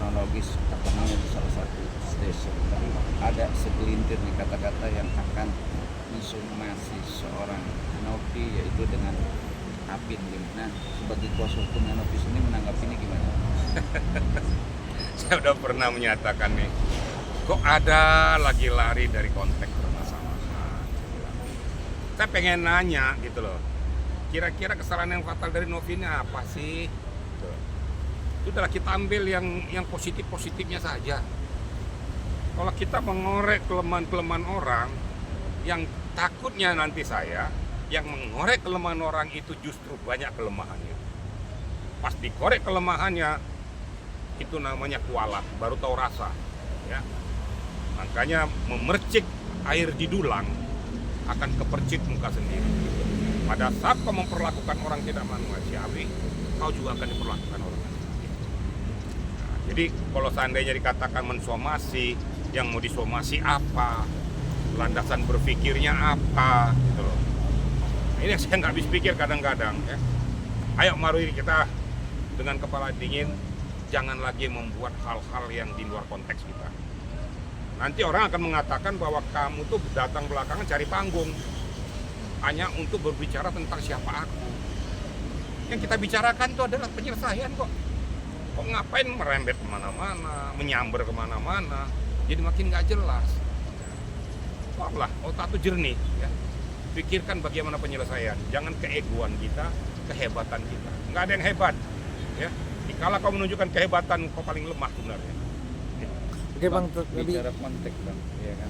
kronologis ketemunya di salah satu stasiun. Tapi ada segelintir nih kata-kata yang akan mensumasi seorang Novi, yaitu dengan Apin. Nah, sebagai kuasa hukumnya Novi sendiri menanggapi ini gimana? Saya udah pernah menyatakan nih, kok ada lagi lari dari konteks permasalahan. Saya pengen nanya gitu loh, kira-kira kesalahan yang fatal dari Novi ini apa sih? Gitu. Sudahlah, kita ambil yang positif-positifnya saja. Kalau kita mengorek kelemahan-kelemahan orang, yang takutnya nanti saya, yang mengorek kelemahan orang itu justru banyak kelemahannya. Pas dikorek kelemahannya, itu namanya kualat, baru tahu rasa. Ya. Makanya memercik air di dulang akan kepercik muka sendiri. Pada saat kau memperlakukan orang tidak manusiawi, kau juga akan diperlakukan orang manusiawi. Nah, jadi kalau seandainya dikatakan mensomasi, yang mau disomasi apa, landasan berpikirnya apa, gitu loh. Nah, ini yang saya nggak habis pikir kadang-kadang. Ya. Ayo mari kita dengan kepala dingin, jangan lagi membuat hal-hal yang di luar konteks kita. Nanti orang akan mengatakan bahwa kamu tuh datang belakangan cari panggung hanya untuk berbicara tentang siapa aku. Yang kita bicarakan itu adalah penyelesaian kok. Kok ngapain merembet kemana-mana, menyamber kemana-mana, jadi makin nggak jelas. Maaflah, otak itu jernih. Ya. Pikirkan bagaimana penyelesaian. Jangan keegoan kita, kehebatan kita. Nggak ada yang hebat. Ya. Kalau kau menunjukkan kehebatan, kau paling lemah sebenarnya. Oke Bang, Bicara konteks Bang, ya kan.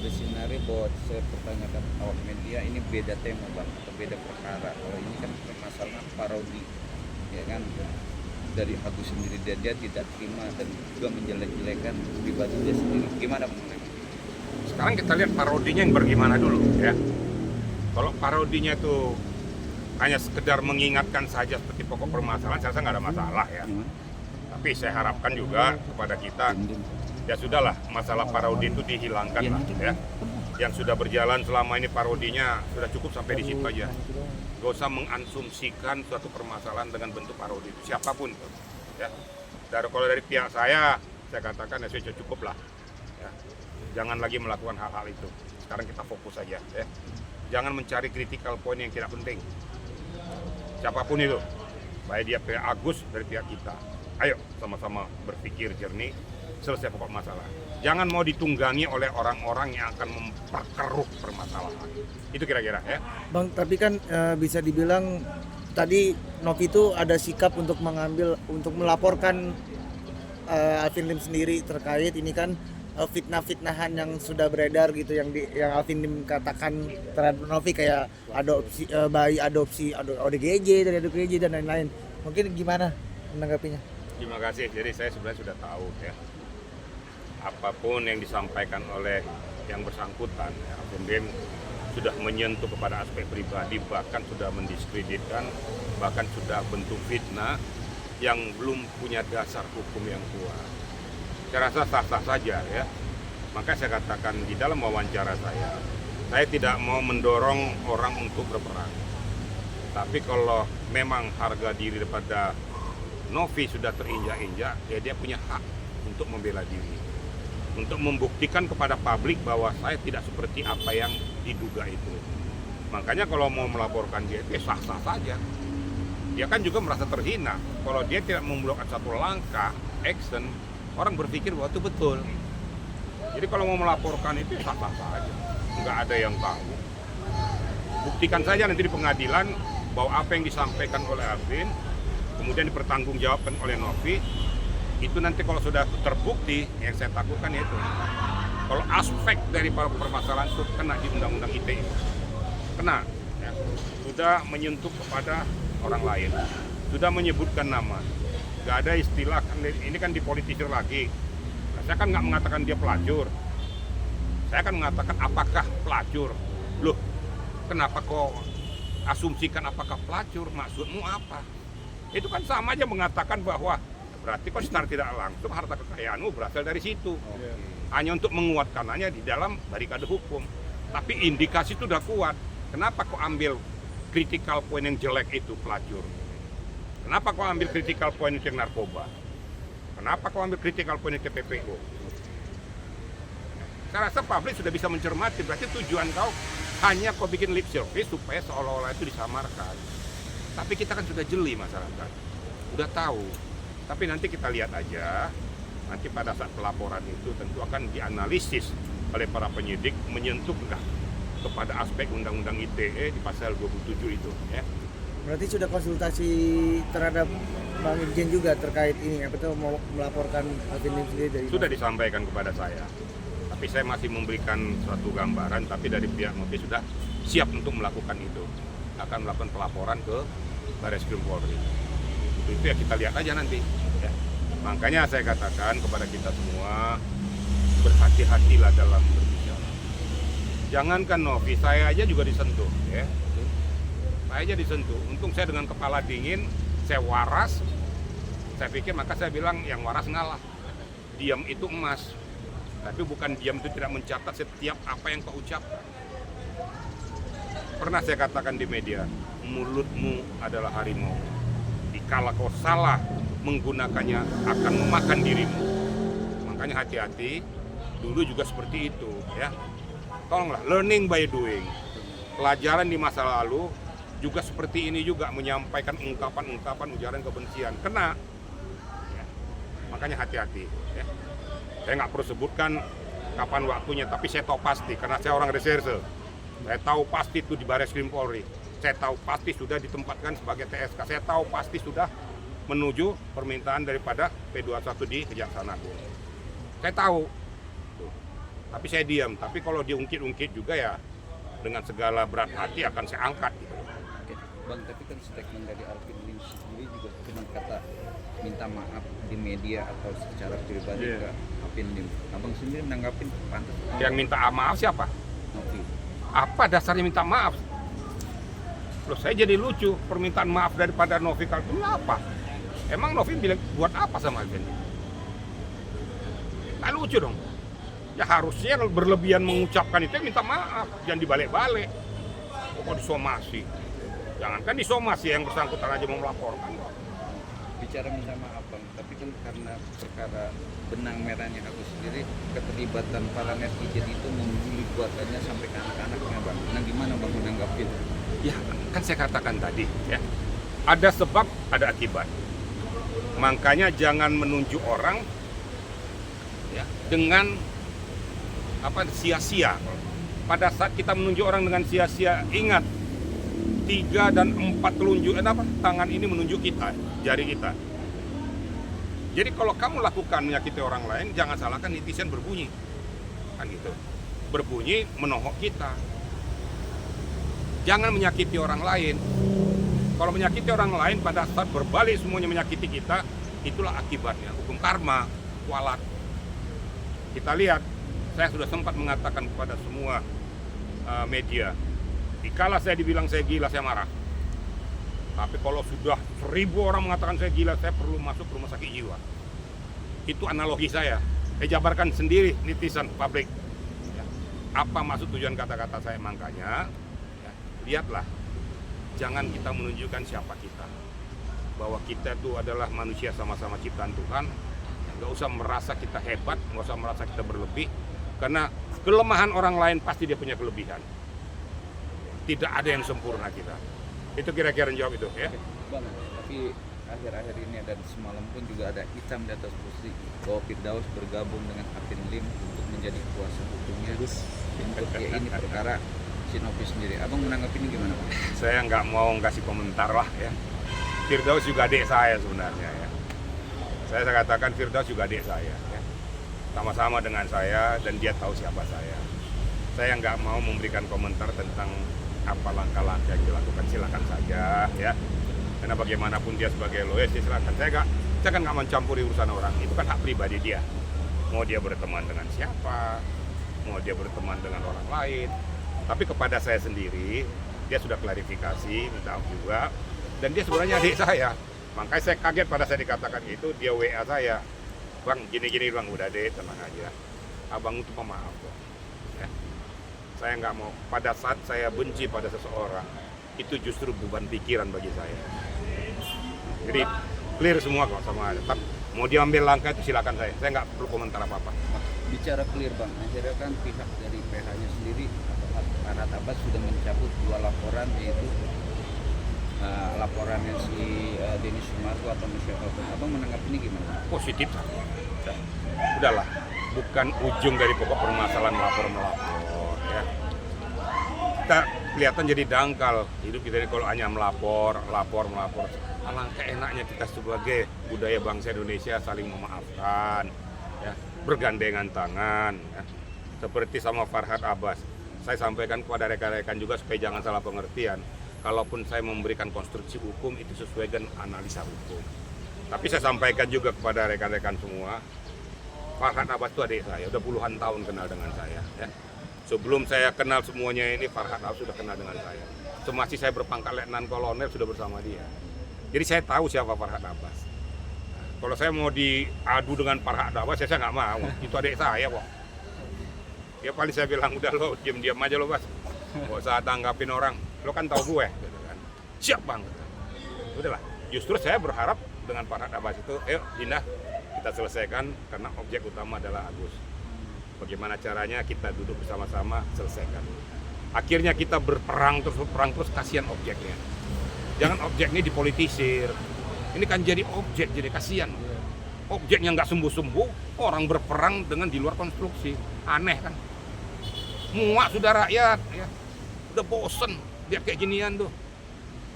Bersinari bahwa saya pertanyakan awak media ini beda tema Bang, atau beda perkara. Kalau ini kan permasalahan parodi, ya kan. Dari aku sendiri dia tidak terima dan juga menjelek-jelekan pribadi dia sendiri. Gimana Bang? Sekarang kita lihat parodinya yang bagaimana dulu, ya. Kalau parodinya itu hanya sekedar mengingatkan saja seperti pokok permasalahan, saya rasa nggak ada masalah ya. Tapi saya harapkan juga kepada kita, ya sudahlah, masalah parodi itu dihilangkan lah ya. Yang sudah berjalan selama ini parodinya sudah cukup sampai di situ aja. Gak usah mengasumsikan suatu permasalahan dengan bentuk parodi itu, siapapun itu. Ya. Kalau dari pihak saya katakan ya sudah cukup lah. Ya. Jangan lagi melakukan hal-hal itu. Sekarang kita fokus saja. Ya. Jangan mencari critical point yang tidak penting. Siapapun itu, baik dia pihak Agus dari pihak kita. Ayo sama-sama berpikir jernih, selesai pokok masalah. Jangan mau ditunggangi oleh orang-orang yang akan memperkeruh permasalahan. Itu kira-kira ya. Bang, tapi kan bisa dibilang tadi Novi itu ada sikap untuk melaporkan Alvin Lim sendiri terkait ini kan fitnah-fitnahan yang sudah beredar gitu, yang Alvin Lim katakan terhadap Novi, kayak bayi adopsi ODGJ dari ODGJ dan lain-lain. Mungkin gimana menanggapinya? Terima kasih. Jadi saya sebenarnya sudah tahu ya. Apapun yang disampaikan oleh yang bersangkutan, ya, Alvin Lim sudah menyentuh kepada aspek pribadi, bahkan sudah mendiskreditkan, bahkan sudah bentuk fitnah yang belum punya dasar hukum yang kuat. Saya rasa sah-sah saja ya. Maka saya katakan di dalam wawancara saya tidak mau mendorong orang untuk berperang. Tapi kalau memang harga diri daripada Novi sudah terinjak-injak, ya dia punya hak untuk membela diri. Untuk membuktikan kepada publik bahwa saya tidak seperti apa yang diduga itu. Makanya kalau mau melaporkan dia, ya sah-sah saja. Dia kan juga merasa terhina. Kalau dia tidak membuat satu langkah, action, orang berpikir bahwa itu betul. Jadi kalau mau melaporkan itu sah-sah saja, nggak ada yang tahu. Buktikan saja nanti di pengadilan bahwa apa yang disampaikan oleh Alvin, kemudian dipertanggungjawabkan oleh Novi, itu nanti kalau sudah terbukti, yang saya takutkan itu. Kalau aspek dari permasalahan itu kena di Undang-Undang ITE, kena, ya. Sudah menyentuh kepada orang lain, sudah menyebutkan nama. Gak ada istilah, ini kan dipolitisir lagi. Nah, saya kan nggak mengatakan dia pelacur. Saya akan mengatakan apakah pelacur. Loh, kenapa kau asumsikan apakah pelacur? Maksudmu apa? Itu kan sama aja mengatakan bahwa berarti kau secara tidak langsung harta kekayaanmu berasal dari situ. Hanya untuk menguatkannya di dalam barikade hukum. Tapi indikasi itu udah kuat. Kenapa kau ambil critical point yang jelek itu pelacur? Kenapa kau ambil critical point itu yang narkoba? Kenapa kau ambil critical point ke PPO? Saya rasa publik sudah bisa mencermati, berarti tujuan kau hanya kau bikin lip service supaya seolah-olah itu disamarkan. Tapi kita kan sudah jeli masyarakat, udah tahu. Tapi nanti kita lihat aja, nanti pada saat pelaporan itu tentu akan dianalisis oleh para penyidik menyentuh enggak kepada aspek Undang-Undang ITE di pasal 27 itu. Ya. Berarti sudah konsultasi terhadap Bang Irjen juga terkait ini, apa tuh mau melaporkan Alvin Lim sendiri dari Sudah disampaikan kepada saya. Tapi saya masih memberikan suatu gambaran, tapi dari pihak Novi sudah siap untuk melakukan itu. Akan melakukan pelaporan ke Barreskrim Polri. Itu ya kita lihat aja nanti. Ya. Makanya saya katakan kepada kita semua, berhati-hatilah dalam berbicara. Jangankan Novi, saya aja juga disentuh. Ya. Saya aja disentuh. Untung saya dengan kepala dingin, saya waras. Saya pikir maka saya bilang yang waras ngalah. Diam itu emas. Tapi bukan diam itu tidak mencatat setiap apa yang kau ucapkan. Pernah saya katakan di media, mulutmu adalah harimau. Dikala kau salah menggunakannya akan memakan dirimu. Makanya hati-hati, dulu juga seperti itu. Ya. Tolonglah, learning by doing. Pelajaran di masa lalu juga seperti ini juga menyampaikan ungkapan-ungkapan ujaran kebencian. Kena. Ya. Makanya hati-hati. Ya. Saya nggak perlu sebutkan kapan waktunya, tapi saya tahu pasti karena saya orang reserse. Saya tahu pasti itu di Barreskrim Polri. Saya tahu pasti sudah ditempatkan sebagai TSK. Saya tahu pasti sudah menuju permintaan daripada P21 di Kejaksaan Agung. Saya tahu. Tuh. Tapi saya diam. Tapi kalau diungkit-ungkit juga ya dengan segala berat hati akan saya angkat. Gitu. Oke. Bang, tapi kan statement dari Alvin Lim sendiri juga cuma kata minta maaf di media atau secara pribadi ke Alvin Lim. Abang sendiri menanggapin pantas. Yang minta maaf siapa? Novi. Apa dasarnya minta maaf? Loh, saya jadi lucu. Permintaan maaf daripada Novi Kaltun apa? Emang Novi bilang buat apa sama Alvin? Nggak lucu dong. Ya harusnya berlebihan mengucapkan itu minta maaf. Jangan dibalik-balik. Kok disomasi? Jangankan disomasi, yang bersangkutan aja mau melaporkan. Bicara minta maaf Bang, tapi kan karena perkara benang merahnya aku sendiri, keterlibatan para netizen itu membuli buatannya sampai ke anak-anaknya Bang. Nah gimana Bang menanggapin? Ya kan saya katakan tadi ya, ada sebab ada akibat. Makanya jangan menunjuk orang ya dengan sia-sia. Pada saat kita menunjuk orang dengan sia-sia, ingat 3 dan 4 telunjuk tangan ini menunjuk kita, jari kita. Jadi kalau kamu lakukan menyakiti orang lain, jangan salahkan netizen berbunyi. Kan gitu. Berbunyi menohok kita. Jangan menyakiti orang lain. Kalau menyakiti orang lain pada saat berbalik semuanya menyakiti kita, itulah akibatnya. Hukum karma, kualat. Kita lihat, saya sudah sempat mengatakan kepada semua media, dikala saya dibilang saya gila, saya marah. Tapi kalau sudah 1000 orang mengatakan saya gila, saya perlu masuk rumah sakit jiwa. Itu analogi saya. Saya jabarkan sendiri netizen, publik. Ya. Apa maksud tujuan kata-kata saya? Makanya, ya, lihatlah. Jangan kita menunjukkan siapa kita. Bahwa kita itu adalah manusia sama-sama ciptaan Tuhan. Nggak usah merasa kita hebat, nggak usah merasa kita berlebih. Karena kelemahan orang lain pasti dia punya kelebihan. Tidak ada yang sempurna kita. Itu kira-kira jawab itu ya. Bang, tapi akhir-akhir ini dan semalam pun juga ada hitam di atas putih bahwa Firdaus bergabung dengan Alvin Lim untuk menjadi kuasa hukumnya untuk ya ini perkara si Novi sendiri. Abang menanggapi ini gimana Bang? Saya nggak mau kasih komentar lah ya. Firdaus juga adik saya sebenarnya ya. Saya katakan Firdaus juga adik saya ya. Sama-sama dengan saya dan dia tahu siapa saya. Saya nggak mau memberikan komentar tentang apa langkah-langkah yang dilakukan, silakan saja ya. Karena bagaimanapun dia sebagai lawyer, silakan. Saya kan nggak mencampuri urusan orang. Itu kan hak pribadi dia. Mau dia berteman dengan siapa, mau dia berteman dengan orang lain. Tapi kepada saya sendiri, dia sudah klarifikasi, minta maaf juga. Dan dia sebenarnya adik saya. Makanya saya kaget pada saya dikatakan itu, dia WA saya. Bang, gini-gini bang, udah deh, tenang aja. Abang itu pemaaf kok. Ya. Saya nggak mau, pada saat saya benci pada seseorang, itu justru beban pikiran bagi saya. Jadi clear semua kok sama ada. Mau diambil langkah itu silakan saya nggak perlu komentar apa-apa. Bicara clear bang, akhirnya kan pihak dari PH-nya sendiri atau Farhad Abbas sudah mencabut 2 laporan, yaitu laporannya si Denny Sumargo atau siapapun. Abang menanggapi ini gimana? Positif saja. Udahlah, bukan ujung dari pokok permasalahan melapor ya. Kita kelihatan jadi dangkal hidup kita ini kalau hanya melapor. Alangkah enaknya kita sebagai budaya bangsa Indonesia saling memaafkan, ya, bergandengan tangan, ya. Seperti sama Farhad Abbas, saya sampaikan kepada rekan-rekan juga supaya jangan salah pengertian. Kalaupun saya memberikan konstruksi hukum itu sesuai dengan analisa hukum. Tapi saya sampaikan juga kepada rekan-rekan semua, Farhad Abbas itu adik saya, udah puluhan tahun kenal dengan saya. Ya. Sebelum saya kenal semuanya ini, Farhad Abbas sudah kenal dengan saya. Semasa saya berpangkat letnan kolonel sudah bersama dia. Jadi saya tahu siapa Farhad Abbas. Nah, kalau saya mau diadu dengan Farhad Abbas, saya nggak mau. Itu adik saya kok. Ya paling saya bilang, udah lo diam-diam aja lo Bas. Nggak usah tanggapin orang. Lo kan tahu gue. Gitu kan. Siap bang. Udahlah. Justru saya berharap dengan Farhad Abbas itu, ayo Dinda, kita selesaikan karena objek utama adalah Agus. Bagaimana caranya kita duduk bersama-sama selesaikan. Akhirnya kita berperang terus kasihan objeknya. Jangan objeknya dipolitisir. Ini kan jadi objek, jadi kasihan. Objeknya nggak sembuh-sembuh, orang berperang dengan di luar konstruksi. Aneh kan? Muak sudah rakyat, ya. Udah bosen lihat kayak ginian tuh.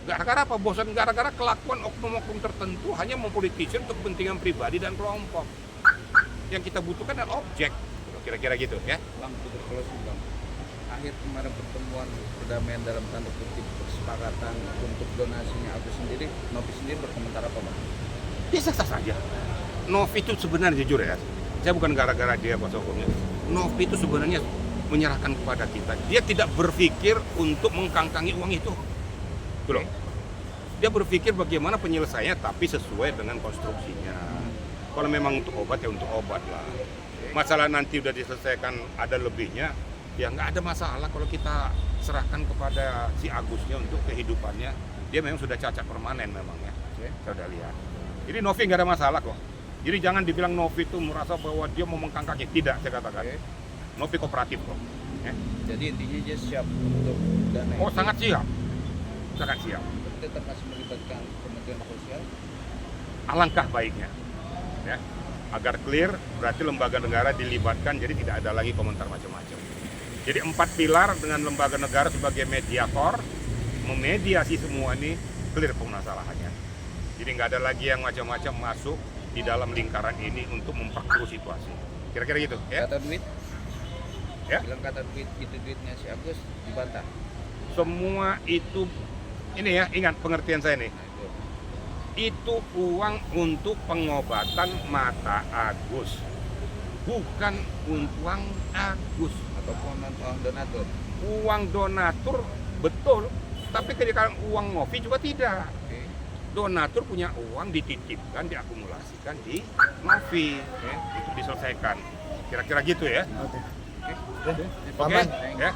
Gara-gara apa bosan? Gara-gara kelakuan oknum-oknum tertentu hanya mempolitisir untuk kepentingan pribadi dan kelompok. Yang kita butuhkan adalah objek. Kira-kira gitu ya. Bang, closing bang. Akhir kemarin pertemuan perdamaian dalam tanda kutip kesepakatan untuk donasinya Agus sendiri, Novi sendiri berkomentar apa bang? Biasa saja. Novi itu sebenarnya jujur ya, saya bukan gara-gara dia kuasa hukumnya. Novi itu sebenarnya menyerahkan kepada kita. Dia tidak berpikir untuk mengkangkangi uang itu. Gitu loh. Dia berpikir bagaimana penyelesaiannya tapi sesuai dengan konstruksinya. Kalau memang untuk obat ya untuk obat lah. Masalah nanti udah diselesaikan ada lebihnya, ya nggak ada masalah kalau kita serahkan kepada si Agusnya untuk kehidupannya. Dia memang sudah cacat permanen memang ya. Saya udah lihat. Jadi Novi nggak ada masalah kok. Jadi jangan dibilang Novi itu merasa bahwa dia mau mengkangkangi. Tidak, saya katakan. Novi kooperatif kok. Ya. Jadi intinya dia siap untuk dana. Oh sangat siap. Sangat siap. Tetap masih melibatkan Kementerian Sosial. Alangkah baiknya. Ya. Agar clear, berarti lembaga negara dilibatkan, jadi tidak ada lagi komentar macam-macam. Jadi 4 pilar dengan lembaga negara sebagai mediator, memediasi semua ini, clear permasalahannya. Jadi nggak ada lagi yang macam-macam masuk di dalam lingkaran ini untuk memperkeruh situasi. Kira-kira gitu, ya? Kata duit, Ya? bilang kata duit, itu duitnya si Agus dibantah. Semua itu, ini ya, ingat pengertian saya nih. Itu uang untuk pengobatan mata Agus, bukan uang Agus. Ataupun uang donatur. Uang donatur betul, tapi ketika uang Novi juga tidak. Oke. Donatur punya uang dititipkan, diakumulasikan di Novi, itu diselesaikan. Kira-kira gitu ya. Oke. Oke. Oke, Paman. ya.